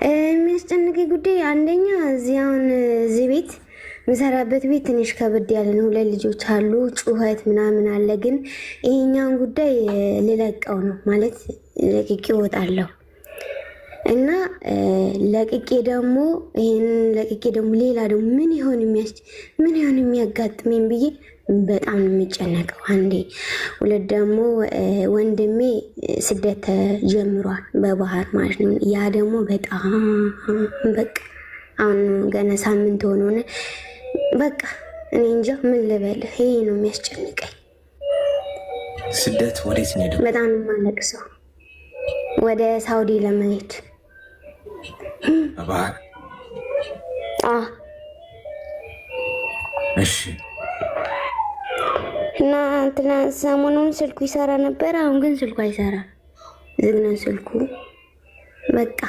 የሚያስጨንቀኝ ጉዳይ አንደኛ እዚህ ቤት ምሰራበት ቤት ትንሽ ከበድ ያለ ነው። 2 ልጆች አሉ፣ ጩኸት ምናምን አለ። ግን ይሄኛውን ጉዳይ ልለቀው ነው ማለት ለቅቄ እወጣለሁ እና ለቅቄ ደግሞ ሌላ ደግሞ ምን ይሆን የሚያጋጥመኝ ብዬ በጣም የሚጨነቀው አንዴ። 2 ደግሞ ወንድሜ ስደት ተጀምሯል በባህር ማለት ነው። ያ ደግሞ በጣም በቃ አሁን ገና ሳምንት ሆኖ በቃ እኔ እንጃ ምን ልበልህ። ይሄ ነው የሚያስጨንቀኝ። ስደት ወዴት ነው? በጣም የማለቅሰው ወደ ሳውዲ ለመሄድ በባህር። እሺ። እና ትናንት ሰሞኑን ስልኩ ይሰራ ነበር። አሁን ግን ስልኩ አይሰራም፣ ዝግ ነው ስልኩ። በቃ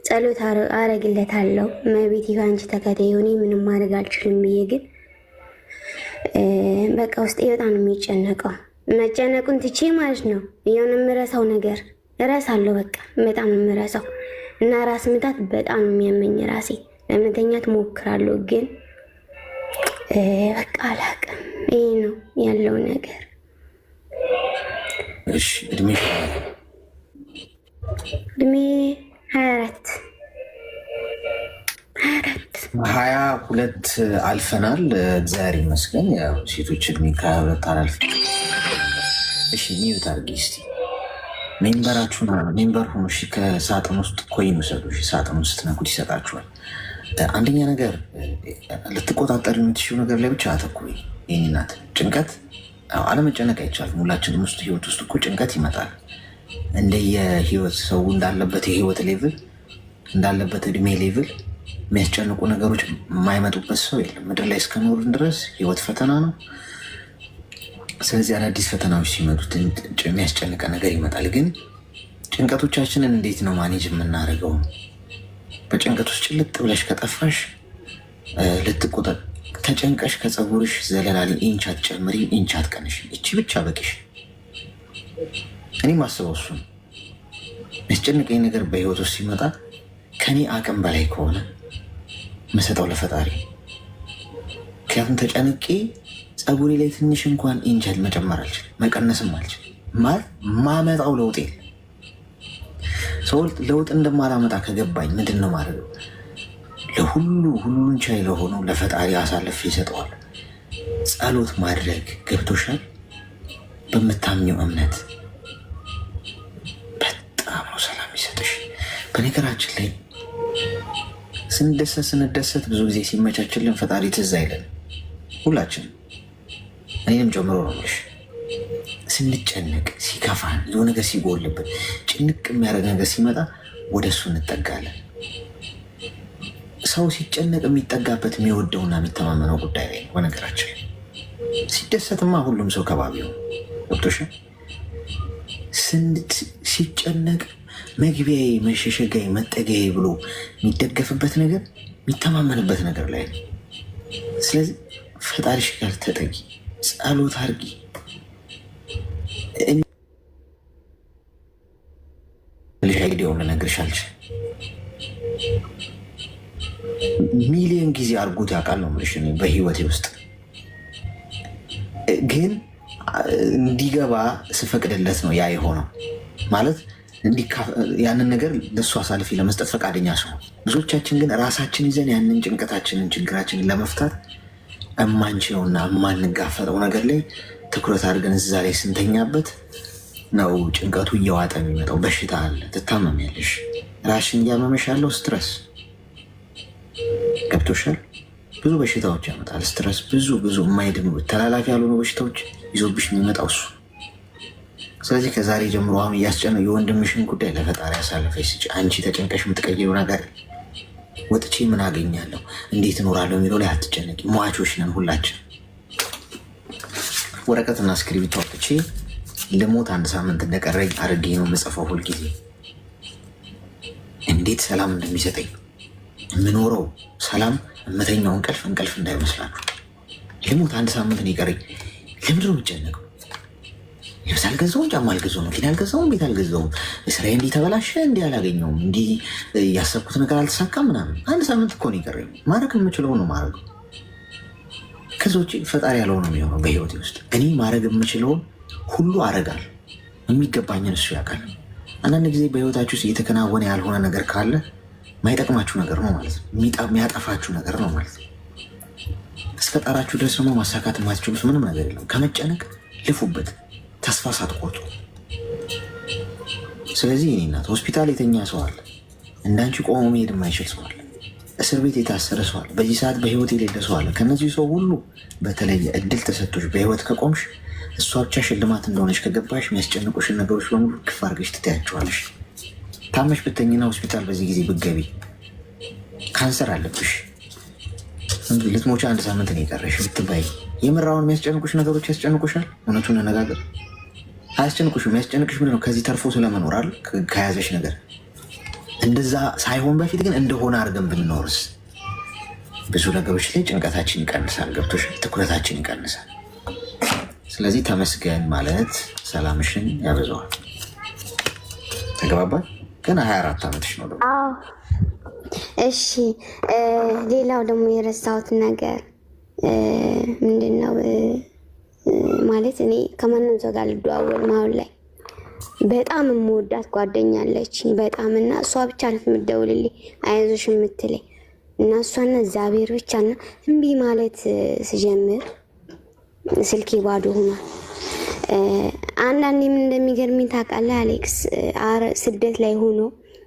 ጸሎት አረግለታለሁ መቤት ይፋንቺ ተከታይ ሆኔ ምንም ማድረግ አልችልም ብዬ ግን በቃ ውስጤ በጣም ነው የሚጨነቀው። መጨነቁን ትቼ ማለት ነው የሆነ የምረሳው ነገር እረሳለሁ። በቃ በጣም ነው የምረሳው እና ራስ ምታት በጣም ነው የሚያመኝ። ራሴ ለመተኛት ሞክራለሁ ግን በቃ አላቅም። ይሄ ነው ያለው ነገር። እሺ እድሜ 22 አልፈናል። እግዚአብሔር ይመስገን። ያው ሴቶች እድሜ ከ22 አላልፍ። እሺ ሚዩት አድርጊ እስቲ ሜምበራችሁን ሜምበር ሆኖ እሺ። ከሳጥን ውስጥ ኮይን ውሰዱ። ሳጥን ውስጥ ስትነኩት ይሰጣችኋል። አንደኛ ነገር ልትቆጣጠር የምትችው ነገር ላይ ብቻ አተኩሪ። የኔ እናት ጭንቀት አለመጨነቅ አይቻልም። ሁላችንም ውስጥ ህይወት ውስጥ እኮ ጭንቀት ይመጣል። እንደየህይወት ሰው እንዳለበት የህይወት ሌቭል እንዳለበት እድሜ ሌቭል የሚያስጨንቁ ነገሮች የማይመጡበት ሰው የለም። ምድር ላይ እስከኖርን ድረስ ህይወት ፈተና ነው። ስለዚህ አዳዲስ ፈተናዎች ሲመጡት የሚያስጨንቀ ነገር ይመጣል። ግን ጭንቀቶቻችንን እንዴት ነው ማኔጅ የምናደርገው? በጭንቀት ውስጥ ጭልጥ ብለሽ ከጠፋሽ ልትቆጠር ተጨንቀሽ ከፀጉርሽ ዘለላሊ ኢንች አትጨምሪ፣ ኢንች አትቀንሽ። እቺ ብቻ በቂሽ። እኔ ማስበው እሱ ነው። የሚያስጨንቀኝ ነገር በህይወት ውስጥ ሲመጣ ከኔ አቅም በላይ ከሆነ መሰጠው ለፈጣሪ። ምክንያቱም ተጨንቄ ፀጉሬ ላይ ትንሽ እንኳን ኢንች መጨመር አልችል፣ መቀነስም አልችል። ማመጣው ለውጥ የለም። ሰው ለውጥ እንደማላመጣ ከገባኝ ምንድን ነው ማድረገው? ሁሉን ቻይ ለሆነው ለፈጣሪ አሳልፌ ይሰጠዋል። ጸሎት ማድረግ ገብቶሻል? በምታምኘው እምነት በጣም ነው ሰላም ይሰጥሽ። በነገራችን ላይ ስንደሰት ብዙ ጊዜ ሲመቻችልን ፈጣሪ ትዝ አይለን። ሁላችንም እኔንም ጨምሮ ነው የምልሽ። ስንጨነቅ ሲከፋን፣ የሆነ ነገር ሲጎልብን፣ ጭንቅ የሚያደርግ ነገር ሲመጣ ወደ እሱ እንጠጋለን። ሰው ሲጨነቅ የሚጠጋበት የሚወደውና የሚተማመነው ጉዳይ ላይ ነው። በነገራችን ሲደሰትማ ሁሉም ሰው ከባቢው ዶክቶሽ ሲጨነቅ መግቢያዬ፣ መሸሸጊያዬ፣ መጠጊያዬ ብሎ የሚደገፍበት ነገር የሚተማመንበት ነገር ላይ ነው። ስለዚህ ፈጣሪሽ ጋር ተጠጊ፣ ጸሎት አድርጊ። ሄዲውን ልነግርሽ አልችልም። ሚሊዮን ጊዜ አድርጎት ያውቃል ነው የምልሽ። በህይወቴ ውስጥ ግን እንዲገባ ስፈቅድለት ነው ያ የሆነው። ማለት ያንን ነገር ለእሱ አሳልፌ ለመስጠት ፈቃደኛ ሲሆን፣ ብዙዎቻችን ግን ራሳችን ይዘን ያንን ጭንቀታችንን ችግራችንን ለመፍታት እማንችለውና እማንጋፈጠው ነገር ላይ ትኩረት አድርገን እዛ ላይ ስንተኛበት ነው ጭንቀቱ እየዋጠ የሚመጣው። በሽታ አለ፣ ትታመሚያለሽ። ራስሽን እያመመሽ ያለው ስትረስ ገብቶሻል? ብዙ በሽታዎች ያመጣል ስትረስ። ብዙ የማይድኑ ተላላፊ ያልሆኑ በሽታዎች ይዞብሽ የሚመጣው እሱ። ስለዚህ ከዛሬ ጀምሮ አሁን እያስጨነው የወንድምሽን ጉዳይ ለፈጣሪ አሳልፈሽ ስጪ። አንቺ ተጨንቀሽ የምትቀይረው ነገር ወጥቼ ምን አገኛለሁ እንዴት እኖራለሁ የሚለው ላይ አትጨነቂ። ሟቾች ነን ሁላችን። ወረቀትና እስክሪብቶ አውጥቼ ልሞት 1 ሳምንት እንደቀረኝ አድርጌ ነው የምጽፈው። ሁልጊዜ እንዴት ሰላም እንደሚሰጠኝ የምኖረው ሰላም፣ እመተኛው እንቅልፍ እንዳይመስላችሁ። ልሞት 1 ሳምንት ነው የቀረኝ። ለምንድን ነው የምጨነቀው? ልብስ አልገዛውም፣ ጫማ አልገዛውም፣ መኪና አልገዛውም፣ ቤት አልገዛውም፣ ስራዬ እንዲህ ተበላሸ፣ እንዲህ አላገኘውም፣ እንዲህ ያሰብኩት ነገር አልተሳካም ምናምን። አንድ ሳምንት እኮ ነው የቀረኝ። ማድረግ የምችለው ነው ማድረግ። ከዚ ውጭ ፈጣሪ ያለው ነው የሚሆነው በህይወቴ ውስጥ። እኔ ማድረግ የምችለውን ሁሉ አረጋለሁ። የሚገባኝን እሱ ያውቃል። አንዳንድ ጊዜ በህይወታችሁ ውስጥ እየተከናወነ ያልሆነ ነገር ካለ ማይጠቅማችሁ ነገር ነው ማለት ነው። የሚያጠፋችሁ ነገር ነው ማለት ነው። እስከ ጣራችሁ ድረስ ደግሞ ማሳካት የማትችሉት ምንም ነገር የለም። ከመጨነቅ ልፉበት፣ ተስፋ ሳትቆርጡ። ስለዚህ እኔ እናት ሆስፒታል የተኛ ሰው አለ፣ እንዳንቺ ቆሞ መሄድ የማይችል ሰው አለ፣ እስር ቤት የታሰረ ሰው አለ፣ በዚህ ሰዓት በህይወት የሌለ ሰው አለ። ከነዚህ ሰው ሁሉ በተለየ እድል ተሰጥቶሽ በህይወት ከቆምሽ፣ እሷ ብቻ ሽልማት እንደሆነች ከገባሽ፣ የሚያስጨንቁሽን ነገሮች በሙሉ ክፍ አድርገሽ ትተያቸዋለሽ። ታመሽ ብተኝና ሆስፒታል በዚህ ጊዜ ብትገቢ ካንሰር አለብሽ ልትሞቻ 1 ሳምንት ነው የቀረሽ ብትባይ፣ የምራውን የሚያስጨንቁሽ ነገሮች ያስጨንቁሻል? እውነቱን ነጋገር አያስጨንቁሽም። የሚያስጨንቅሽ ምንድን ነው? ከዚህ ተርፎ ስለመኖር አይደል? ከያዘሽ ነገር። እንደዛ ሳይሆን በፊት ግን እንደሆነ አድርገን ብንኖርስ ብዙ ነገሮች ላይ ጭንቀታችን ይቀንሳል። ገብቶሻል? ትኩረታችን ይቀንሳል። ስለዚህ ተመስገን ማለት ሰላምሽን ያበዛዋል። ተገባባል? ገና 24 ዓመትሽ ነው ደግሞ። እሺ፣ ሌላው ደግሞ የረሳሁት ነገር ምንድን ነው ማለት እኔ ከማንም ሰው ጋር ልደዋወል አሁን ላይ በጣም የምወዳት ጓደኛ አለችኝ በጣም፣ እና እሷ ብቻ ናት የምትደውልልኝ አይዞሽ የምትለኝ፣ እና እሷና እግዚአብሔር ብቻ። እና እምቢ ማለት ስጀምር ስልኬ ባዶ ሆኗል። አንዳንዴ ምን እንደሚገርመኝ ታውቃለህ አሌክስ?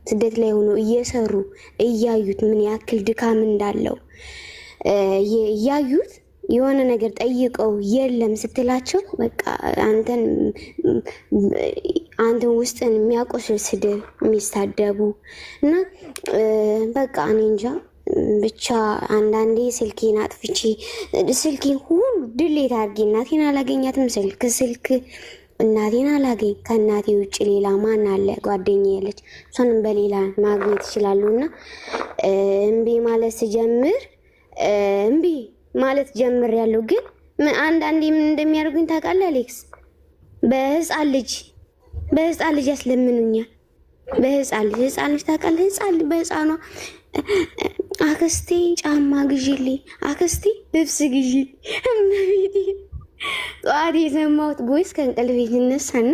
ስደት ላይ ሆኖ እየሰሩ እያዩት ምን ያክል ድካም እንዳለው እያዩት የሆነ ነገር ጠይቀው የለም ስትላቸው በቃ አንተን ውስጥን የሚያቆስል ስድብ የሚሳደቡ እና በቃ እኔ እንጃ ብቻ አንዳንዴ ስልኬን አጥፍቼ ስልኬን ሁሉ ድሌት አድርጌ እናቴን አላገኛትም። ስልክ እናቴን አላገኝ። ከእናቴ ውጭ ሌላ ማን አለ? ጓደኛ ያለች እሷንም በሌላ ማግኘት ይችላሉ። እና እምቢ ማለት ስጀምር እምቢ ማለት ጀምር ያለው ግን አንዳንዴ ምን እንደሚያደርጉኝ ታውቃለህ አሌክስ? በህፃን ልጅ ያስለምኑኛል። በህፃን ልጅ ታውቃለህ? በህፃኗ አክስቴ ጫማ ግዢልኝ፣ አክስቴ ልብስ ግዢልኝ። እመቤቴ ጠዋት የሰማሁት ቦይስ ከእንቅልፌ ሲነሳና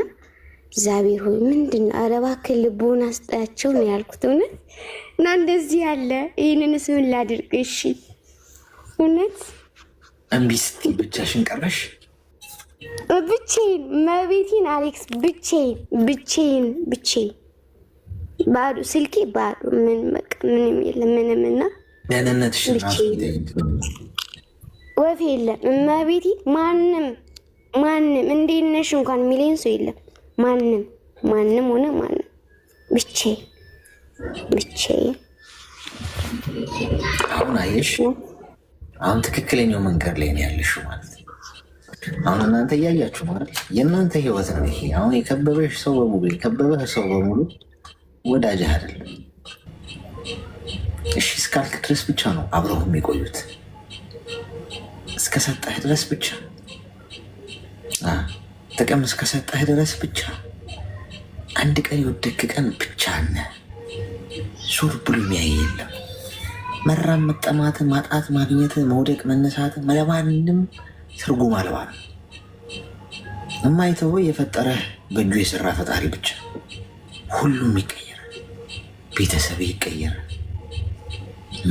እግዚአብሔር ሆይ ምንድን ነው? ኧረ እባክህ ልቦና ስጣቸው ነው ያልኩት። እውነት እና እንደዚህ ያለ ይህንንስ ምን ላድርግ? እሺ እውነት እምቢ ስትይ ብቻሽን ቀረሽ? ብቻዬን መቤቴን አሌክስ፣ ብቻዬን ባዶ፣ ስልኬ ባዶ፣ ምንም የለም ምንም። እና ደህንነትሽን ወፍ የለም መቤቴ፣ ማንም እንዴት ነሽ እንኳን የሚለኝ ሰው የለም። ማንም ሆነ ማንም፣ ብቻዬን። አሁን አየሽ፣ አሁን ትክክለኛው መንገድ ላይ ነው ያለሽው ማለት ነው። አሁን እናንተ እያያችሁ ማለት የእናንተ ህይወት ነው ይሄ። አሁን የከበበህ ሰው በሙሉ ወዳጅህ አይደለም። እሺ እስካልክ ድረስ ብቻ ነው አብረው የሚቆዩት፣ እስከሰጠህ ድረስ ብቻ፣ ጥቅም እስከሰጠህ ድረስ ብቻ። አንድ ቀን የወደክ ቀን ብቻ ነህ። ሱር ብሎ የሚያይ የለም። መራም፣ መጠማት፣ ማጣት፣ ማግኘት፣ መውደቅ፣ መነሳት ለማንም ትርጉም አልባ ነው። የማይተወው የፈጠረህ በእጁ የሰራ ፈጣሪ ብቻ። ሁሉም ይቀየራል። ቤተሰብ ይቀየራል።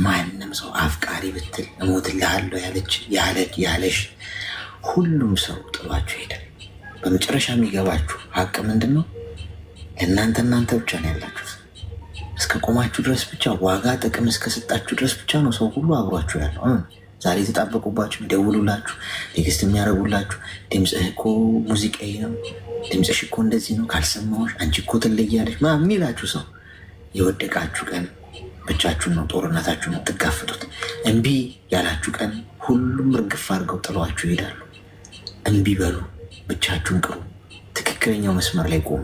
ማንም ሰው አፍቃሪ ብትል እሞትልሃለሁ ያለሽ ሁሉም ሰው ጥሏችሁ ሄዳል። በመጨረሻ የሚገባችሁ ሀቅ ምንድን ነው? እናንተ ብቻ ነው ያላችሁት። እስከ ቆማችሁ ድረስ ብቻ፣ ዋጋ ጥቅም እስከሰጣችሁ ድረስ ብቻ ነው ሰው ሁሉ አብሯችሁ ያለው። ዛሬ የተጣበቁባችሁ የሚደውሉላችሁ፣ ቴክስት የሚያደርጉላችሁ፣ ድምፅህ እኮ ሙዚቃዊ ነው፣ ድምፅሽ እኮ እንደዚህ ነው፣ ካልሰማሁሽ አንቺ እኮ ትለያለሽ የሚላችሁ ሰው የወደቃችሁ ቀን ብቻችሁን ነው ጦርነታችሁን ትጋፍጡት። እምቢ ያላችሁ ቀን ሁሉም እርግፍ አድርገው ጥሏችሁ ይሄዳሉ። እምቢ በሉ፣ ብቻችሁን ቅሩ፣ ትክክለኛው መስመር ላይ ቆሙ።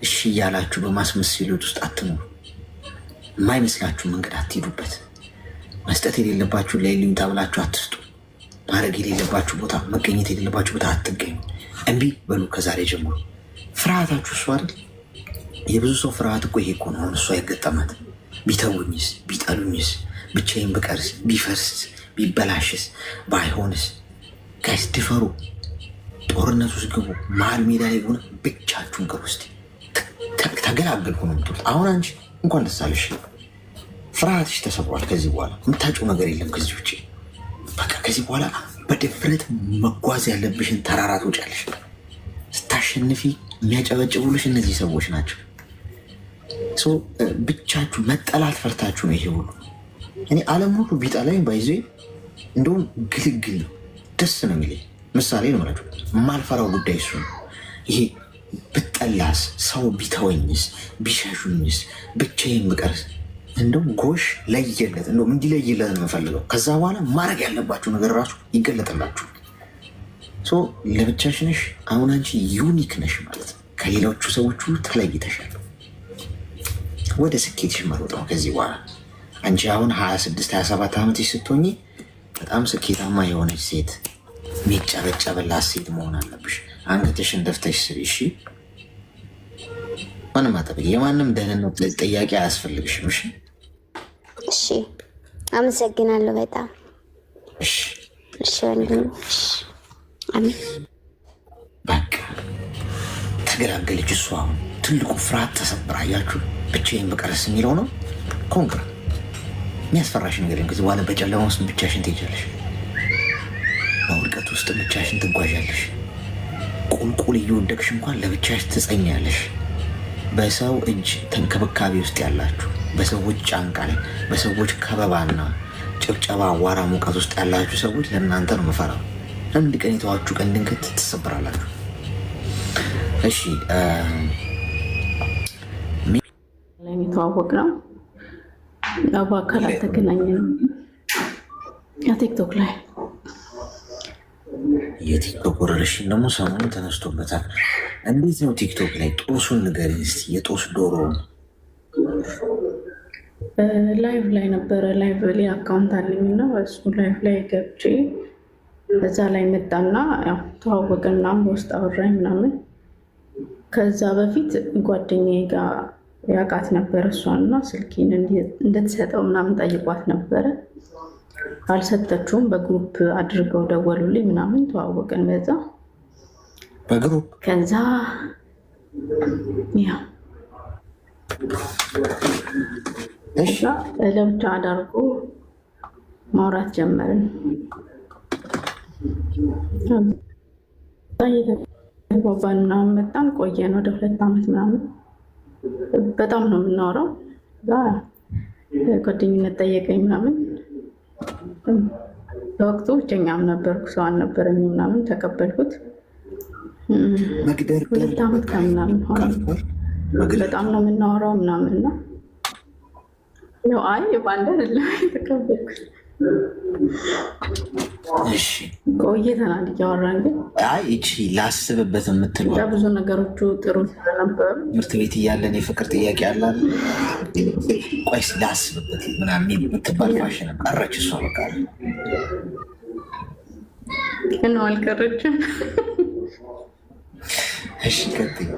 እሺ እያላችሁ በማስመሰሎት ውስጥ አትኑሩ። የማይመስላችሁ መንገድ አትሄዱበት። መስጠት የሌለባችሁ ለይሉኝታ ብላችሁ አትስጡ። ማድረግ የሌለባችሁ ቦታ፣ መገኘት የሌለባችሁ ቦታ አትገኙ። እምቢ በሉ ከዛሬ ጀምሮ። ፍርሃታችሁ እሱ አይደል? የብዙ ሰው ፍርሃት እኮ ይሄ እኮ ነው። አሁን እሷ አይገጠማት ቢተውኝስ፣ ቢጠሉኝስ፣ ብቻዬን ብቀርስ፣ ቢፈርስስ፣ ቢበላሽስ፣ ባይሆንስ። ጋይስ ድፈሩ፣ ጦርነት ውስጥ ግቡ። መሀል ሜዳ ላይ ሆነ ብቻችሁን ቅሩ። እስኪ ተገላገልኩ ነው የምትሉት። አሁን አንቺ እንኳን ደስ አለሽ፣ ፍርሃትሽ ተሰብሯል። ከዚህ በኋላ የምታጭው ነገር የለም ከዚህ ውጭ። በቃ ከዚህ በኋላ በድፍረት መጓዝ ያለብሽን ተራራ ትወጫለሽ። ስታሸንፊ የሚያጨበጭቡልሽ እነዚህ ሰዎች ናቸው። ብቻችሁ መጠላት ፈርታችሁ ነው ይሄ ሁሉ። እኔ ዓለም ሁሉ ቢጠላኝ ባይዞ እንደውም ግልግል ነው፣ ደስ ነው የሚለኝ። ምሳሌ ነው ማለት የማልፈራው ጉዳይ እሱ ነው። ይሄ ብጠላስ፣ ሰው ቢተወኝስ፣ ቢሸሹኝስ፣ ብቻዬን ብቀርስ፣ እንደውም ጎሽ ለየለት፣ እንደውም እንዲለይለት ነው የምፈልገው። ከዛ በኋላ ማድረግ ያለባችሁ ነገር ራሱ ይገለጥላችሁ። ለብቻሽ ነሽ። አሁን አንቺ ዩኒክ ነሽ ማለት ነው። ከሌሎቹ ሰዎች ሁሉ ተለይተሻል። ወደ ስኬትሽ መሮጥ ነው ከዚህ በኋላ። አንቺ አሁን 26 27 ዓመትሽ ስትሆኚ በጣም ስኬታማ የሆነች ሴት፣ የሚጨበጨብላት ሴት መሆን አለብሽ። አንገትሽን ደፍተሽ ስሪ እሺ። ማንም አጠብቂ፣ የማንም ደህንነት ጥያቄ አያስፈልግሽም እሺ። እሺ አመሰግናለሁ በጣም እሺ። እሺ ወንድም አሜን። በቃ ተገላገለች እሷ። አሁን ትልቁ ፍርሃት ተሰብራ። አያችሁ ብቻዬን ብቀርስ የሚለው ነው። ኮንግራ የሚያስፈራሽ ነገር ከዚህ በኋላ በጨለማ ውስጥ ብቻሽን ትሄጃለሽ። በውድቀት ውስጥ ብቻሽን ትጓዣለሽ። ቁልቁል እየወደቅሽ እንኳን ለብቻሽ ትጸኛለሽ። በሰው እጅ ተንከብካቤ ውስጥ ያላችሁ፣ በሰዎች ጫንቃ ላይ፣ በሰዎች ከበባና ጭብጨባ፣ አዋራ፣ ሙቀት ውስጥ ያላችሁ ሰዎች ለእናንተ ነው የምፈራው። አንድ ቀን የተዋችሁ ቀን ድንገት ትሰብራላችሁ። እሺ የተዋወቅ ነው በአካል አልተገናኘንም። ቲክቶክ ላይ የቲክቶክ ወረርሽኝ ደግሞ ሰሞኑን ተነስቶበታል። እንዴት ነው ቲክቶክ ላይ ጦሱን ንገሪኝ እስኪ። የጦስ ዶሮ ላይቭ ላይ ነበረ። ላይቭ ላይ አካውንት አለኝ እና እሱ ላይቭ ላይ ገብቼ እዛ ላይ መጣና ተዋወቅና በውስጥ አወራኝ ምናምን። ከዛ በፊት ጓደኛዬ ጋር ያውቃት ነበር እሷና ስልኬን እንድትሰጠው ምናምን ጠይቋት ነበረ። አልሰጠችውም። በግሩፕ አድርገው ደወሉልኝ ምናምን ተዋወቅን በዛ በግሩፕ። ከዛ ለብቻ አዳርጎ ማውራት ጀመርን። ባባን ምናምን መጣን ቆየን ወደ 2 ዓመት ምናምን። በጣም ነው የምናወራው። ጓደኝነት ጠየቀኝ ምናምን። በወቅቱ ብቸኛም ነበርኩ፣ ሰው አልነበረኝ ምናምን። ተቀበልኩት። 2 ዓመት ከምናምን ሆነ። በጣም ነው የምናወራው ምናምን ነው። አይ ባንድ አይደለም የተቀበልኩት። ቆይተናል እያወራን። ግን ይቺ ላስብበት የምትለው ብዙ ነገሮቹ ጥሩ ስለነበሩ ትምህርት ቤት እያለን የፍቅር ጥያቄ አላል። ቆይ ላስብበት ምናምን የምትባል ፋሽን ቀረች። እሷ በቃ ነው አልቀረችም። እሺ ቀጥይ።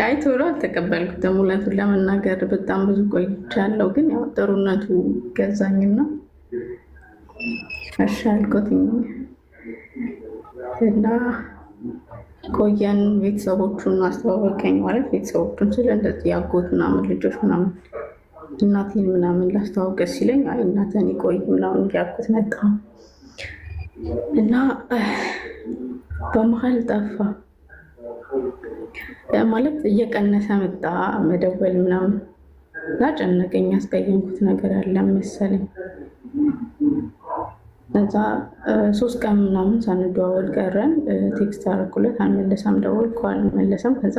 አይ ቶሎ አልተቀበልኩትም እውነቱን ለመናገር በጣም ብዙ ቆይቻለሁ። ግን ያው ጥሩነቱ ገዛኝና እሺ አልኩትኝ እና ቆየን። ቤተሰቦቹን አስተዋወቀኝ። ማለት ቤተሰቦቹን ስለ እንደዚህ ያጎት ምናምን ልጆች ምናምን እናቴን ምናምን ላስተዋወቀ ሲለኝ አይ እናቴን ይቆይ ምናምን ያልኩት መጣ እና በመሀል ጠፋ። ማለት እየቀነሰ መጣ መደወል ምናምን። ላጨነቀኝ ያስቀየምኩት ነገር አለ መሰለኝ። እዛ 3 ቀን ምናምን ሳንደዋወል ቀረን። ቴክስት አደረኩለት፣ አልመለሰም። ደወልኩ፣ አልመለሰም። ከዛ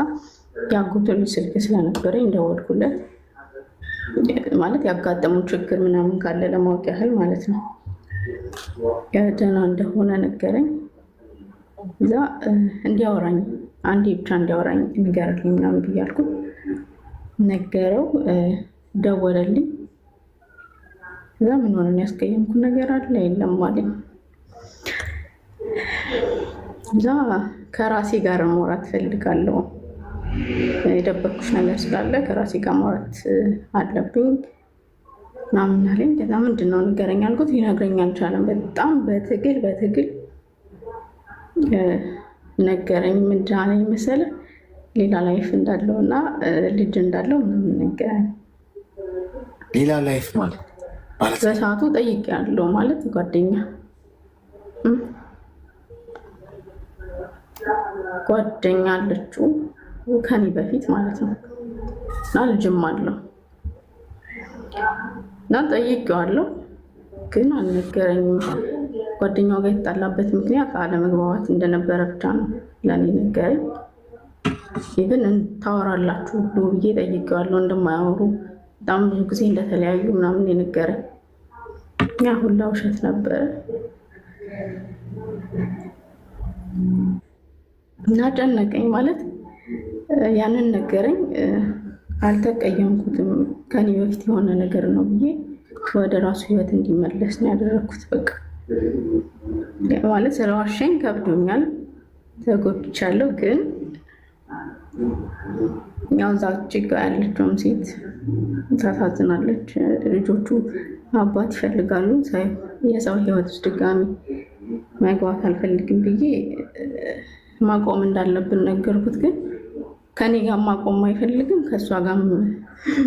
ያጎቱ ልጅ ስልክ ስለነበረኝ ደወልኩለት። ማለት ያጋጠመው ችግር ምናምን ካለ ለማወቅ ያህል ማለት ነው። ደህና እንደሆነ ነገረኝ። እዛ እንዲያወራኝ አንዴ ብቻ እንዲያወራኝ ንገርልኝ ምናምን ብያልኩት ነገረው። ደወለልኝ። እዛ ምን ሆነን ያስቀየምኩ ነገር አለ የለም አለኝ። እዛ ከራሴ ጋር ማውራት ፈልጋለሁ፣ የደበቅኩሽ ነገር ስላለ ከራሴ ጋር ማውራት አለብኝ ምናምን አለኝ። ከዛ ምንድን ነው ንገረኝ አልኩት። ሊነግረኝ አልቻለም። በጣም በትግል ነገረኝ። ምንድን አለኝ መሰለህ? ሌላ ላይፍ እንዳለው እና ልጅ እንዳለው ምናምን ነገረኝ። ሌላ ላይፍ ማለት በሰዓቱ ጠይቄያለሁ። ማለት ጓደኛ አለችው ከኔ በፊት ማለት ነው እና ልጅም አለው እና ጠይቄዋለሁ፣ ግን አልነገረኝም። ጓደኛው ጋር የተጣላበት ምክንያት አለመግባባት እንደነበረ ብቻ ነው ለእኔ ነገረኝ። ይብን ታወራላችሁ ሁሉ ብዬ ጠይቄዋለሁ፣ እንደማያወሩ በጣም ብዙ ጊዜ እንደተለያዩ ምናምን የነገረኝ። ያ ሁላ ውሸት ነበረ እና ጨነቀኝ። ማለት ያንን ነገረኝ፣ አልተቀየምኩትም። ከኔ በፊት የሆነ ነገር ነው ብዬ ወደ ራሱ ህይወት እንዲመለስ ነው ያደረግኩት። በቃ ማለት ስለዋሸኝ ከብዶኛል፣ ተጎድቻለሁ። ግን ያው እዛ ጭጋ ያለችውም ሴት ታሳዝናለች። ልጆቹ አባት ይፈልጋሉ። የሰው ህይወት ውስጥ ድጋሚ መግባት አልፈልግም ብዬ ማቆም እንዳለብን ነገርኩት። ግን ከኔ ጋር ማቆም አይፈልግም፣ ከእሷ ጋር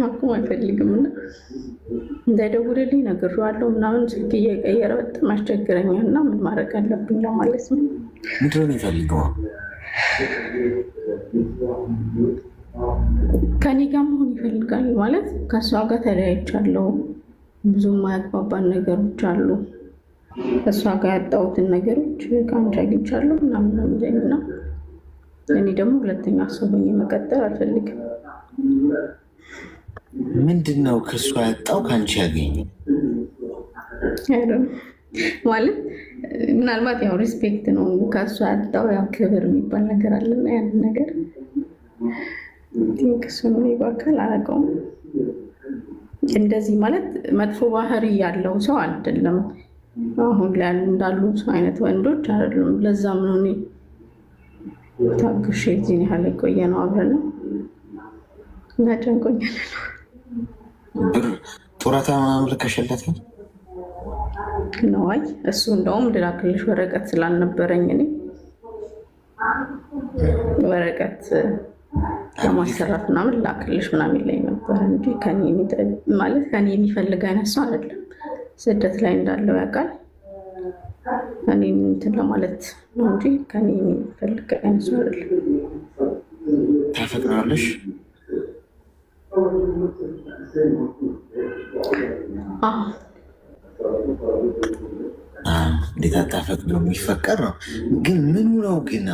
ማቆም አይፈልግም እና እንዳይደውልልኝ ነግሬዋለሁ ምናምን። ስልክ እየቀየረ በጣም አስቸግረኛል እና ምን ማድረግ አለብኝ ለማለት ነው። ምንድን ነው የሚፈልገው? ከኔ ጋር መሆን ይፈልጋል። ማለት ከእሷ ጋር ተለያይቻለሁ፣ ብዙ የማያግባባን ነገሮች አሉ። ከእሷ ጋር ያጣሁትን ነገሮች ከአንቺ አግኝቻለሁ ምናምን ነው የሚለኝ እና እኔ ደግሞ ሁለተኛ ሰው ሆኜ መቀጠል አልፈልግም። ምንድን ነው ከእሷ ያጣው ከአንቺ ያገኘው? ማለት ምናልባት ያው ሪስፔክት ነው ከእሷ ያጣው። ያው ክብር የሚባል ነገር አለና ያንን ነገር እሱን በአካል አላውቀውም። እንደዚህ ማለት መጥፎ ባህሪ ያለው ሰው አይደለም። አሁን ላይ እንዳሉት አይነት ወንዶች አይደሉም። ለዛም ነው እኔ ታግሼ እዚህን ያህል ቆየ ነው አብረን ነው እና ጨንቆኛል። ብር ጡረታ ምናምን ልከሽለታል ነው? አይ እሱ እንደውም ልላክልሽ ወረቀት ስላልነበረኝ እኔ ወረቀት ለማሰራት ምናምን ላክልሽ ምናምን ይለኝ ነበር እንጂ ማለት ከኔ የሚፈልግ አይነት ሰው አይደለም። ስደት ላይ እንዳለው ያውቃል። እኔ እንትን ለማለት ነው እንጂ ከኔ የሚፈልግ አይነት ሰው አይደለም። ታፈቅራለሽ? እንዴት አታፈቅር? የሚፈቀር ነው። ግን ምኑ ነው ግን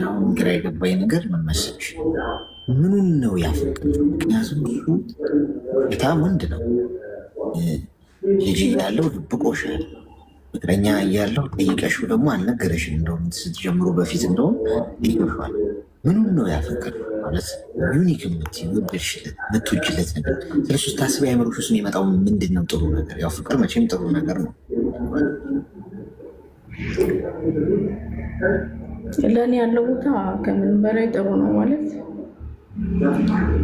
አሁን ግራ የገባኝ ነገር ምን መሰለሽ? ምኑን ነው ያፈቅር? ምክንያቱም እሱ በጣም ወንድ ነው። ልጅ እያለው ድብቆሻል። ፍቅረኛ እያለው ጠይቀሽው ደግሞ አልነገረሽም። እንደውም ስትጀምሩ በፊት እንደውም ይገፋል። ምኑን ነው ያፈቅር ማለት? ዩኒክ የምትወጂለት ነገር ስለሱ ታስቢ አይምሮሽ ውስጥ የሚመጣው ምንድን ነው? ጥሩ ነገር። ያው ፍቅር መቼም ጥሩ ነገር ነው። ለእኔ ያለው ቦታ ከምንም በላይ ጥሩ ነው። ማለት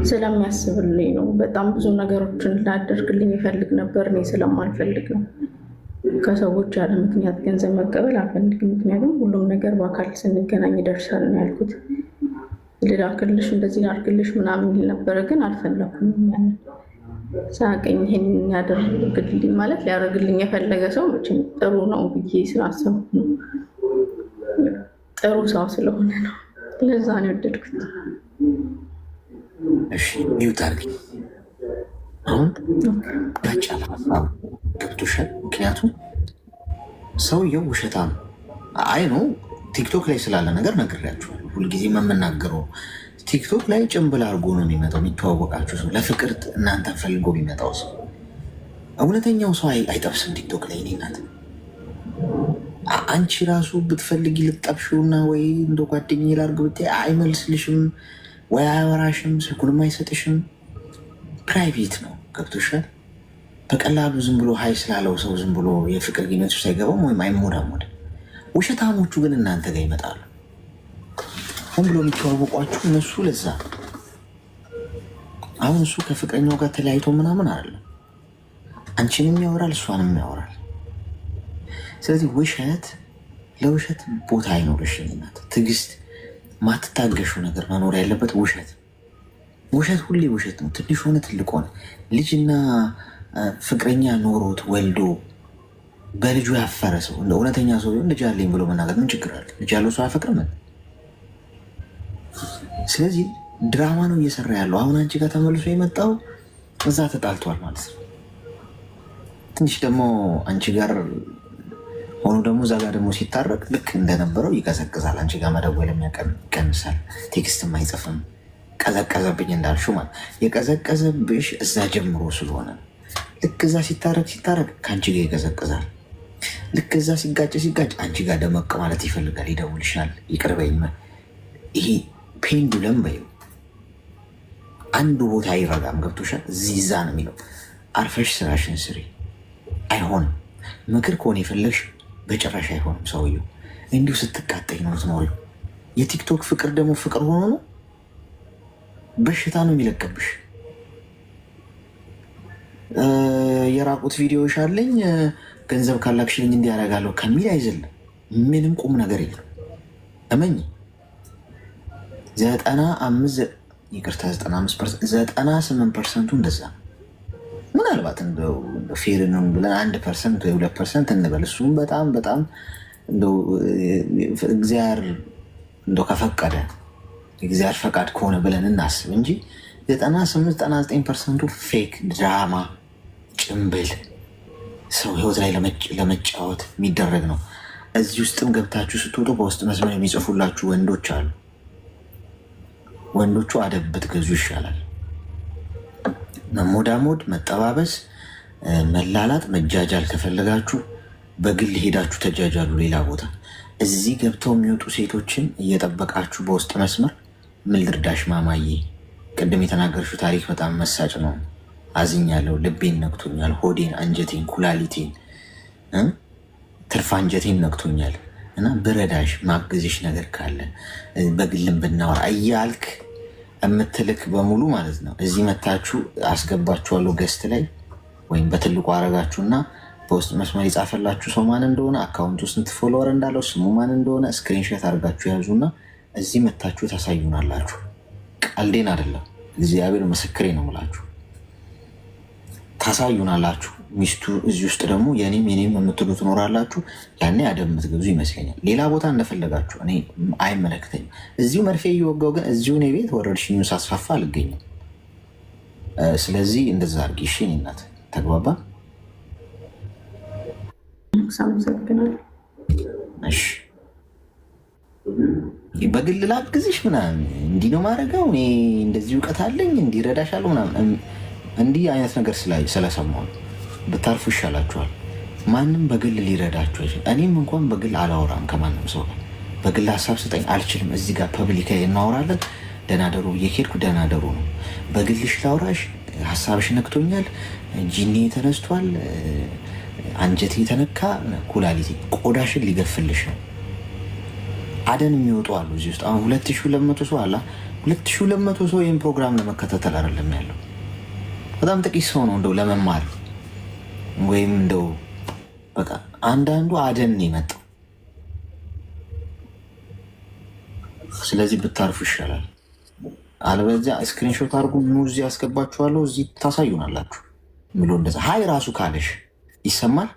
ስለሚያስብልኝ ነው። በጣም ብዙ ነገሮችን ላደርግልኝ ይፈልግ ነበር። እኔ ስለማልፈልግ ነው። ከሰዎች ያለ ምክንያት ገንዘብ መቀበል አልፈልግም። ምክንያቱም ሁሉም ነገር በአካል ስንገናኝ ይደርሳል ነው ያልኩት። ልላክልሽ እንደዚህ ላድርግልሽ ምናምን ይል ነበረ፣ ግን አልፈለኩም። ያንን ሳቀኝ። ይሄን ያደርግልኝ ማለት ሊያደርግልኝ የፈለገ ሰው መቼም ጥሩ ነው ብዬ ስላሰብኩ ነው። ጥሩ ሰው ስለሆነ ነው። ለዛ ነው የወደድኩት። እሺ ሚውት አድርጊ። አሁን ያጫላ ገብቶሻል? ምክንያቱም ሰውየው ውሸታም አይ ነው። ቲክቶክ ላይ ስላለ ነገር ነግሬያችኋለሁ። ሁልጊዜ የምናገረው ቲክቶክ ላይ ጭንብል አድርጎ ነው የሚመጣው። የሚተዋወቃችሁ ሰው ለፍቅር እናንተ ፈልጎ የሚመጣው ሰው እውነተኛው ሰው አይጠብስም ቲክቶክ ላይ። እኔ ናት አንቺ ራሱ ብትፈልጊ ልጠብሽውና ወይ እንደ ጓደኛዬ ላድርግ ብትይ አይመልስልሽም ወይ አያወራሽም፣ ስልኩንም አይሰጥሽም። ፕራይቬት ነው። ገብቶሻል? በቀላሉ ዝም ብሎ ሀይ ስላለው ሰው ዝም ብሎ የፍቅር ግንኙነት ውስጥ አይገባም ወይም አይሞዳሞድ። ውሸታሞቹ ግን እናንተ ጋር ይመጣሉ። ሆን ብሎ የሚተዋወቋችሁ እነሱ ለዛ። አሁን እሱ ከፍቅረኛው ጋር ተለያይቶ ምናምን አይደለም፣ አንቺንም ያወራል እሷንም ያወራል። ስለዚህ ውሸት ለውሸት ቦታ አይኖርሽም እናት። ትዕግስት ማትታገሹ ነገር መኖር ያለበት ውሸት። ውሸት ሁሌ ውሸት ነው። ትንሽ ሆነ ትልቅ ሆነ ልጅና ፍቅረኛ ኖሮት ወልዶ በልጁ ያፈረ ሰው እንደ እውነተኛ ሰው ቢሆን ልጅ አለኝ ብሎ መናገር ምን ችግር አለ? ልጅ ያለው ሰው አያፈቅርም? ስለዚህ ድራማ ነው እየሰራ ያለው። አሁን አንቺ ጋር ተመልሶ የመጣው እዛ ተጣልቷል ማለት ነው። ትንሽ ደግሞ አንቺ ጋር ሆኖ ደግሞ እዛ ጋር ደግሞ ሲታረቅ ልክ እንደነበረው ይቀዘቅዛል። አንቺ ጋር መደወል ይቀንሳል፣ ቴክስትም አይጽፍም። ቀዘቀዘብኝ እንዳልሽው ማለት የቀዘቀዘብሽ እዛ ጀምሮ ስለሆነ ልክ እዛ ሲታረቅ ከአንቺ ጋር ይቀዘቅዛል። ልክ እዛ ሲጋጭ አንቺ ጋር ደመቅ ማለት ይፈልጋል፣ ይደውልሻል፣ ይቅር በይኝ። ይሄ ፔንዱለም በይው አንዱ ቦታ አይረጋም። ገብቶሻል? እዚህ እዛ ነው የሚለው። አርፈሽ ስራሽን ስሪ። አይሆንም። ምክር ከሆነ የፈለግሽ በጭራሽ አይሆንም። ሰውየው እንዲሁ ስትቃጠኝ ነው የምትኖሪው። የቲክቶክ ፍቅር ደግሞ ፍቅር ሆኖ ነው በሽታ ነው የሚለቀብሽ። የራቁት ቪዲዮዎች አለኝ ገንዘብ ካላክሽልኝ እንዲህ ያደርጋለሁ ከሚል አይዘለም። ምንም ቁም ነገር የለም። እመኝ 98% እንደዛ ነው። ምናልባት ፌርን ብለን 1% ወይ 2% እንበል። እሱም በጣም እግዚአብሔር ከፈቀደ እግዚአብሔር ፈቃድ ከሆነ ብለን እናስብ እንጂ 98-99% ፌክ ድራማ፣ ጭምብል፣ ሰው ህይወት ላይ ለመጫወት የሚደረግ ነው። እዚህ ውስጥም ገብታችሁ ስትወጡ በውስጥ መስመር የሚጽፉላችሁ ወንዶች አሉ። ወንዶቹ አደብ ብትገዙ ይሻላል። መሞዳሞድ፣ መጠባበስ፣ መላላጥ፣ መጃጃል ከፈለጋችሁ በግል ሄዳችሁ ተጃጃሉ ሌላ ቦታ። እዚህ ገብተው የሚወጡ ሴቶችን እየጠበቃችሁ በውስጥ መስመር ምን ልርዳሽ ማማዬ፣ ቅድም የተናገርሽው ታሪክ በጣም መሳጭ ነው፣ አዝኛለሁ፣ ልቤን ነክቶኛል፣ ሆዴን፣ አንጀቴን፣ ኩላሊቴን፣ ትርፍ አንጀቴን ነክቶኛል እና ብረዳሽ ማግዝሽ ነገር ካለ በግልም ብናወራ እያልክ የምትልክ በሙሉ ማለት ነው። እዚህ መታችሁ አስገባችኋለሁ ገስት ላይ ወይም በትልቁ አረጋችሁና በውስጥ መስመር የጻፈላችሁ ሰው ማን እንደሆነ፣ አካውንቱ ስንት ፎሎወር እንዳለው፣ ስሙ ማን እንደሆነ ስክሪንሾት አድርጋችሁ ያዙና እዚህ መታችሁ ታሳዩናላችሁ። ቀልዴን አይደለም፣ እግዚአብሔር ምስክሬ ነው የምላችሁ። ታሳዩናላችሁ። ሚስቱ እዚህ ውስጥ ደግሞ የኔም የምትሉ ትኖራላችሁ። ያኔ አደብ የምትገዙ ይመስለኛል። ሌላ ቦታ እንደፈለጋችሁ እኔ አይመለክተኝም። እዚሁ መርፌ እየወጋው ግን እዚሁ እኔ ቤት ወረርሽኙ ሳስፋፋ አልገኝም። ስለዚህ እንደዛ አድርጊ። እሺ የእኔ እናት ተግባባ? እሺ በግል ላግዝሽ ምናምን እንዲህ ነው ማድረገው፣ እኔ እንደዚህ እውቀት አለኝ እንዲረዳሻለሁ ምናምን እንዲህ አይነት ነገር ስለሰማሁ ብታርፉ ይሻላችኋል። ማንም በግል ሊረዳችሁ አይችልም። እኔም እንኳን በግል አላወራም ከማንም ሰው ጋር። በግል ሀሳብ ስጠኝ አልችልም። እዚህ ጋር ፐብሊክ እናወራለን። ደናደሩ እየሄድኩ ደናደሩ ነው። በግልሽ ላውራሽ፣ ሀሳብሽ ነክቶኛል፣ ጂኔ ተነስቷል፣ አንጀቴ የተነካ፣ ኩላሊቴ፣ ቆዳሽን ሊገፍልሽ ነው። አደን የሚወጡ አሉ እዚህ ውስጥ አሁን 2200 ሰው አላ 2200 ሰው ይህን ፕሮግራም ለመከታተል አይደለም ያለው። በጣም ጥቂት ሰው ነው እንደው ለመማር ወይም እንደው በቃ አንዳንዱ አደን የመጣው። ስለዚህ ብታርፉ ይሻላል። አለበለዚያ ስክሪንሾት አድርጉ፣ እዚህ ያስገባችኋለሁ፣ እዚህ ታሳዩናላችሁ ብሎ እንደዛ ሀይ ራሱ ካለሽ ይሰማል።